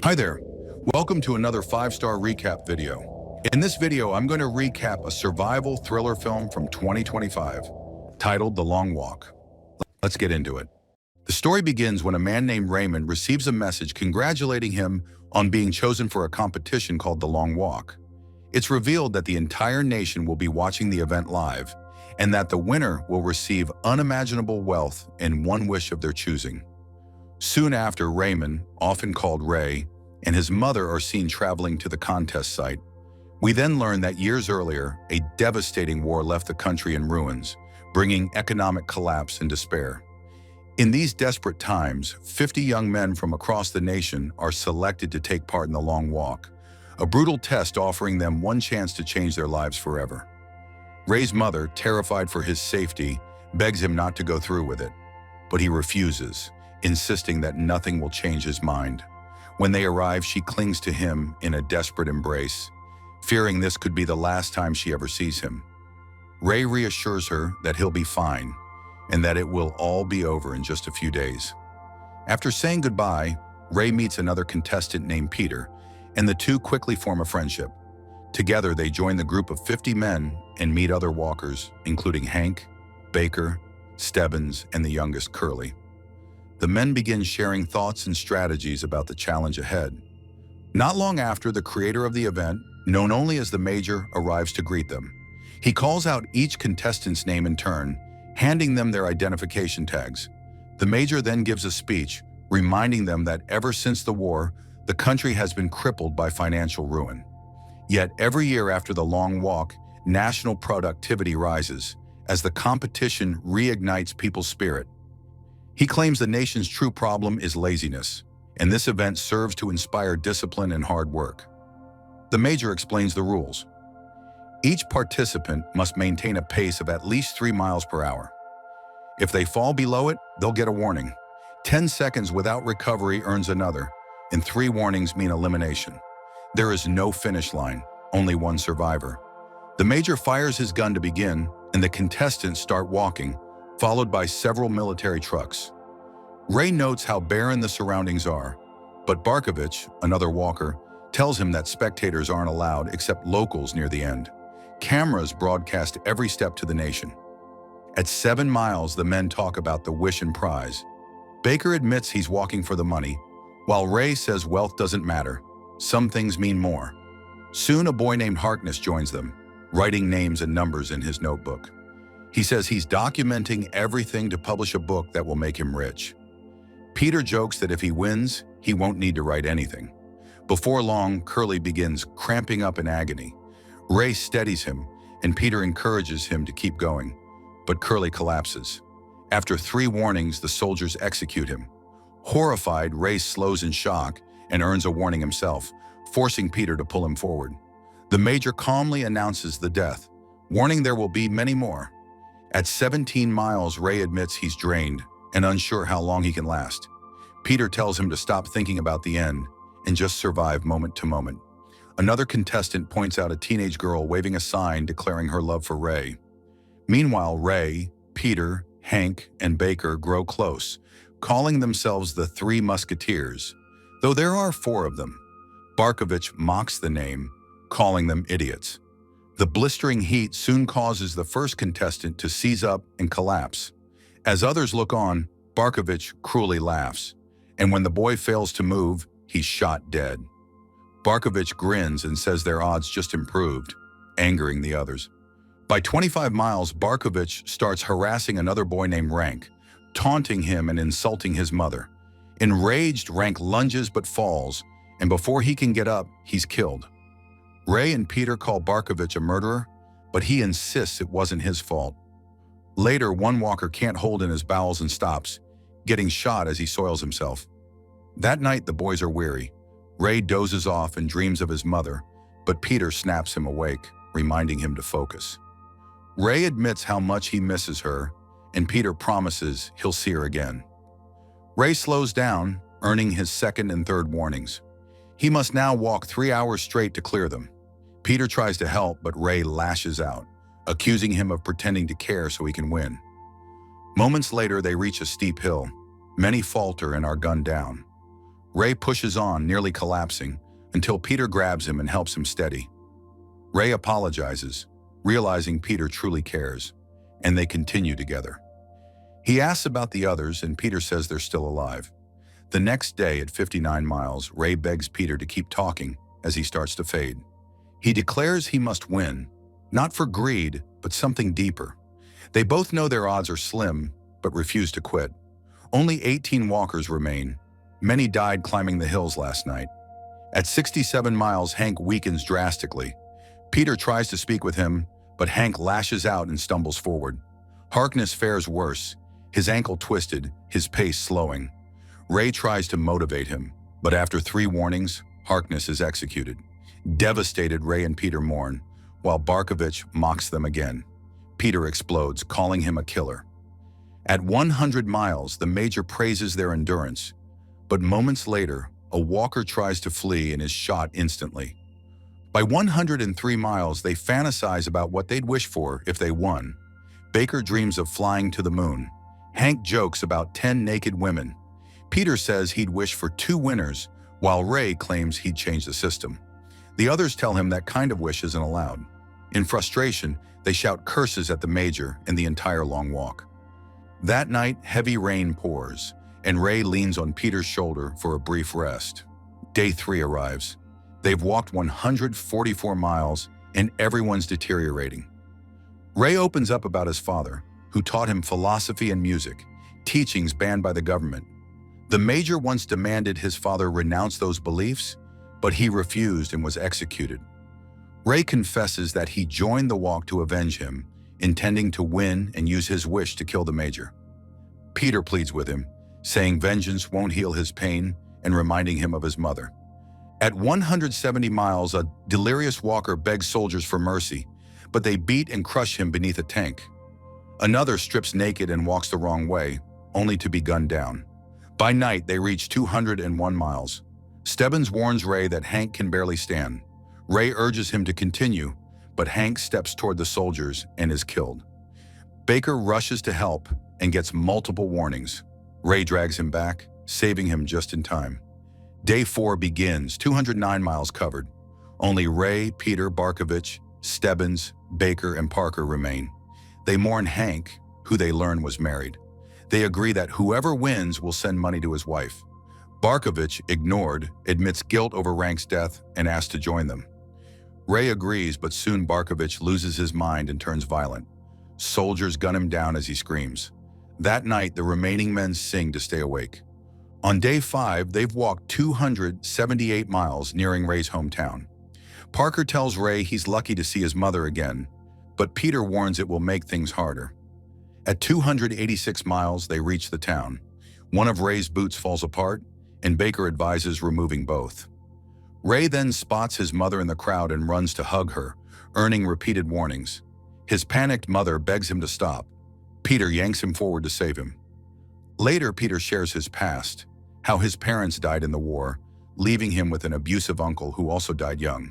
Hi there. Welcome to another 5-star recap video. In this video, I'm going to recap a survival thriller film from 2025 titled The Long Walk. Let's get into it. The story begins when a man named Raymond receives a message congratulating him on being chosen for a competition called The Long Walk. It's revealed that the entire nation will be watching the event live and that the winner will receive unimaginable wealth in one wish of their choosing. Soon after, Raymond, often called Ray, and his mother are seen traveling to the contest site. We then learn that years earlier, a devastating war left the country in ruins, bringing economic collapse and despair. In these desperate times, 50 young men from across the nation are selected to take part in the Long Walk, a brutal test offering them one chance to change their lives forever. Ray's mother, terrified for his safety, begs him not to go through with it, but he refuses, insisting that nothing will change his mind. When they arrive, she clings to him in a desperate embrace, fearing this could be the last time she ever sees him. Ray reassures her that he'll be fine and that it will all be over in just a few days. After saying goodbye, Ray meets another contestant named Peter, and the two quickly form a friendship. Together, they join the group of 50 men and meet other walkers, including Hank, Baker, Stebbins, and the youngest, Curly. The men begin sharing thoughts and strategies about the challenge ahead. Not long after, the creator of the event, known only as the Major, arrives to greet them. He calls out each contestant's name in turn, handing them their identification tags. The Major then gives a speech, reminding them that ever since the war, the country has been crippled by financial ruin. Yet every year after the Long Walk, national productivity rises as the competition reignites people's spirit. He claims the nation's true problem is laziness, and this event serves to inspire discipline and hard work. The Major explains the rules. Each participant must maintain a pace of at least 3 miles per hour. If they fall below it, they'll get a warning. 10 seconds without recovery earns another, and 3 warnings mean elimination. There is no finish line, only one survivor. The Major fires his gun to begin, and the contestants start walking, followed by several military trucks. Ray notes how barren the surroundings are, but Barkovich, another walker, tells him that spectators aren't allowed except locals near the end. Cameras broadcast every step to the nation. At 7 miles, the men talk about the wish and prize. Baker admits he's walking for the money, while Ray says wealth doesn't matter. Some things mean more. Soon, a boy named Harkness joins them, writing names and numbers in his notebook. He says he's documenting everything to publish a book that will make him rich. Peter jokes that if he wins, he won't need to write anything. Before long, Curly begins cramping up in agony. Ray steadies him, and Peter encourages him to keep going. But Curly collapses. After 3 warnings, the soldiers execute him. Horrified, Ray slows in shock and earns a warning himself, forcing Peter to pull him forward. The Major calmly announces the death, warning there will be many more. At 17 miles, Ray admits he's drained and unsure how long he can last. Peter tells him to stop thinking about the end and just survive moment to moment. Another contestant points out a teenage girl waving a sign declaring her love for Ray. Meanwhile, Ray, Peter, Hank, and Baker grow close, calling themselves the 3 Musketeers, though there are 4 of them. Barkovich mocks the name, calling them idiots. The blistering heat soon causes the first contestant to seize up and collapse. As others look on, Barkovich cruelly laughs, and when the boy fails to move, he's shot dead. Barkovich grins and says their odds just improved, angering the others. By 25 miles, Barkovich starts harassing another boy named Rank, taunting him and insulting his mother. Enraged, Rank lunges but falls, and before he can get up, he's killed. Ray and Peter call Barkovich a murderer, but he insists it wasn't his fault. Later, one walker can't hold in his bowels and stops, getting shot as he soils himself. That night, the boys are weary. Ray dozes off and dreams of his mother, but Peter snaps him awake, reminding him to focus. Ray admits how much he misses her, and Peter promises he'll see her again. Ray slows down, earning his 2nd and 3rd warnings. He must now walk 3 hours straight to clear them. Peter tries to help, but Ray lashes out, accusing him of pretending to care so he can win. Moments later, they reach a steep hill. Many falter and are gunned down. Ray pushes on, nearly collapsing, until Peter grabs him and helps him steady. Ray apologizes, realizing Peter truly cares, and they continue together. He asks about the others, and Peter says they're still alive. The next day at 59 miles, Ray begs Peter to keep talking as he starts to fade. He declares he must win, not for greed, but something deeper. They both know their odds are slim, but refuse to quit. Only 18 walkers remain. Many died climbing the hills last night. At 67 miles, Hank weakens drastically. Peter tries to speak with him, but Hank lashes out and stumbles forward. Harkness fares worse, his ankle twisted, his pace slowing. Ray tries to motivate him, but after 3 warnings, Harkness is executed. Devastated, Ray and Peter mourn, while Barkovich mocks them again. Peter explodes, calling him a killer. At 100 miles, the major praises their endurance, but moments later, a walker tries to flee and is shot instantly. By 103 miles, they fantasize about what they'd wish for if they won. Baker dreams of flying to the moon. Hank jokes about 10 naked women. Peter says he'd wish for 2 winners, while Ray claims he'd change the system. The others tell him that kind of wish isn't allowed. In frustration, they shout curses at the major and the entire long walk. That night, heavy rain pours, and Ray leans on Peter's shoulder for a brief rest. Day 3 arrives. They've walked 144 miles, and everyone's deteriorating. Ray opens up about his father, who taught him philosophy and music, teachings banned by the government. The major once demanded his father renounce those beliefs, but he refused and was executed. Ray confesses that he joined the walk to avenge him, intending to win and use his wish to kill the major. Peter pleads with him, saying vengeance won't heal his pain and reminding him of his mother. At 170 miles, a delirious walker begs soldiers for mercy, but they beat and crush him beneath a tank. Another strips naked and walks the wrong way, only to be gunned down. By night, they reach 201 miles. Stebbins warns Ray that Hank can barely stand. Ray urges him to continue, but Hank steps toward the soldiers and is killed. Baker rushes to help and gets multiple warnings. Ray drags him back, saving him just in time. Day 4 begins, 209 miles covered. Only Ray, Peter, Barkovich, Stebbins, Baker, and Parker remain. They mourn Hank, who they learn was married. They agree that whoever wins will send money to his wife. Barkovich, ignored, admits guilt over Rank's death and asks to join them. Ray agrees, but soon Barkovich loses his mind and turns violent. Soldiers gun him down as he screams. That night, the remaining men sing to stay awake. On day 5, they've walked 278 miles, nearing Ray's hometown. Parker tells Ray he's lucky to see his mother again, but Peter warns it will make things harder. At 286 miles, they reach the town. One of Ray's boots falls apart, and Baker advises removing both. Ray then spots his mother in the crowd and runs to hug her, earning repeated warnings. His panicked mother begs him to stop. Peter yanks him forward to save him. Later, Peter shares his past, how his parents died in the war, leaving him with an abusive uncle who also died young.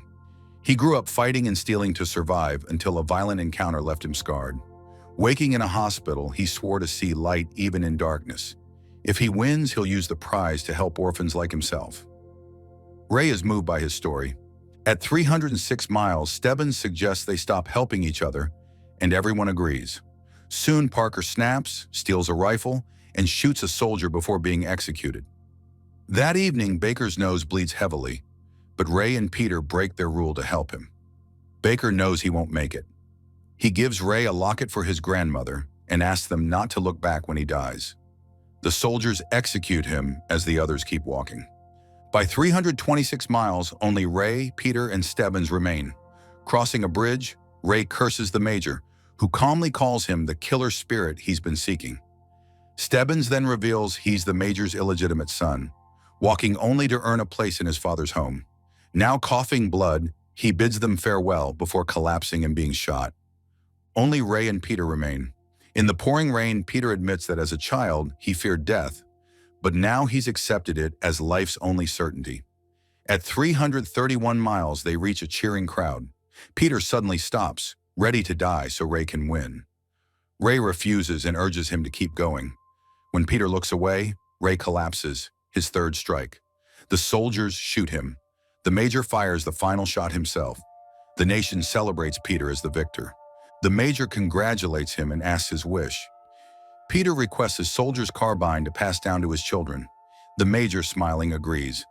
He grew up fighting and stealing to survive until a violent encounter left him scarred. Waking in a hospital, he swore to see light even in darkness. If he wins, he'll use the prize to help orphans like himself. Ray is moved by his story. At 306 miles, Stebbins suggests they stop helping each other, and everyone agrees. Soon, Parker snaps, steals a rifle, and shoots a soldier before being executed. That evening, Baker's nose bleeds heavily, but Ray and Peter break their rule to help him. Baker knows he won't make it. He gives Ray a locket for his grandmother and asks them not to look back when he dies. The soldiers execute him as the others keep walking. By 326 miles, only Ray, Peter, and Stebbins remain. Crossing a bridge, Ray curses the major, who calmly calls him the killer spirit he's been seeking. Stebbins then reveals he's the major's illegitimate son, walking only to earn a place in his father's home. Now coughing blood, he bids them farewell before collapsing and being shot. Only Ray and Peter remain. In the pouring rain, Peter admits that as a child, he feared death, but now he's accepted it as life's only certainty. At 331 miles, they reach a cheering crowd. Peter suddenly stops, ready to die so Ray can win. Ray refuses and urges him to keep going. When Peter looks away, Ray collapses, his third strike. The soldiers shoot him. The major fires the final shot himself. The nation celebrates Peter as the victor. The major congratulates him and asks his wish. Peter requests his soldier's carbine to pass down to his children. The major, smiling, agrees.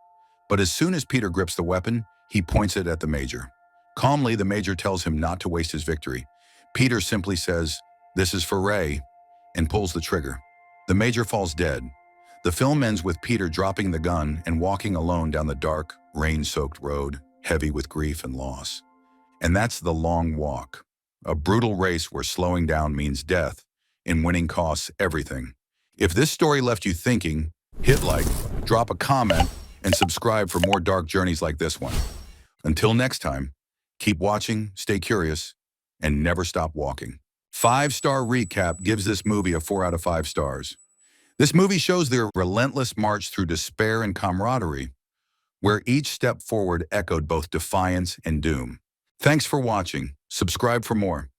But as soon as Peter grips the weapon, he points it at the major. Calmly, the major tells him not to waste his victory. Peter simply says, "This is for Ray," and pulls the trigger. The major falls dead. The film ends with Peter dropping the gun and walking alone down the dark, rain-soaked road, heavy with grief and loss. And that's the long walk. A brutal race where slowing down means death and winning costs everything. If this story left you thinking, hit like, drop a comment, and subscribe for more dark journeys like this one. Until next time, keep watching, stay curious, and never stop walking. 5-star recap gives this movie a 4 out of 5 stars. This movie shows their relentless march through despair and camaraderie, where each step forward echoed both defiance and doom. Thanks for watching. Subscribe for more.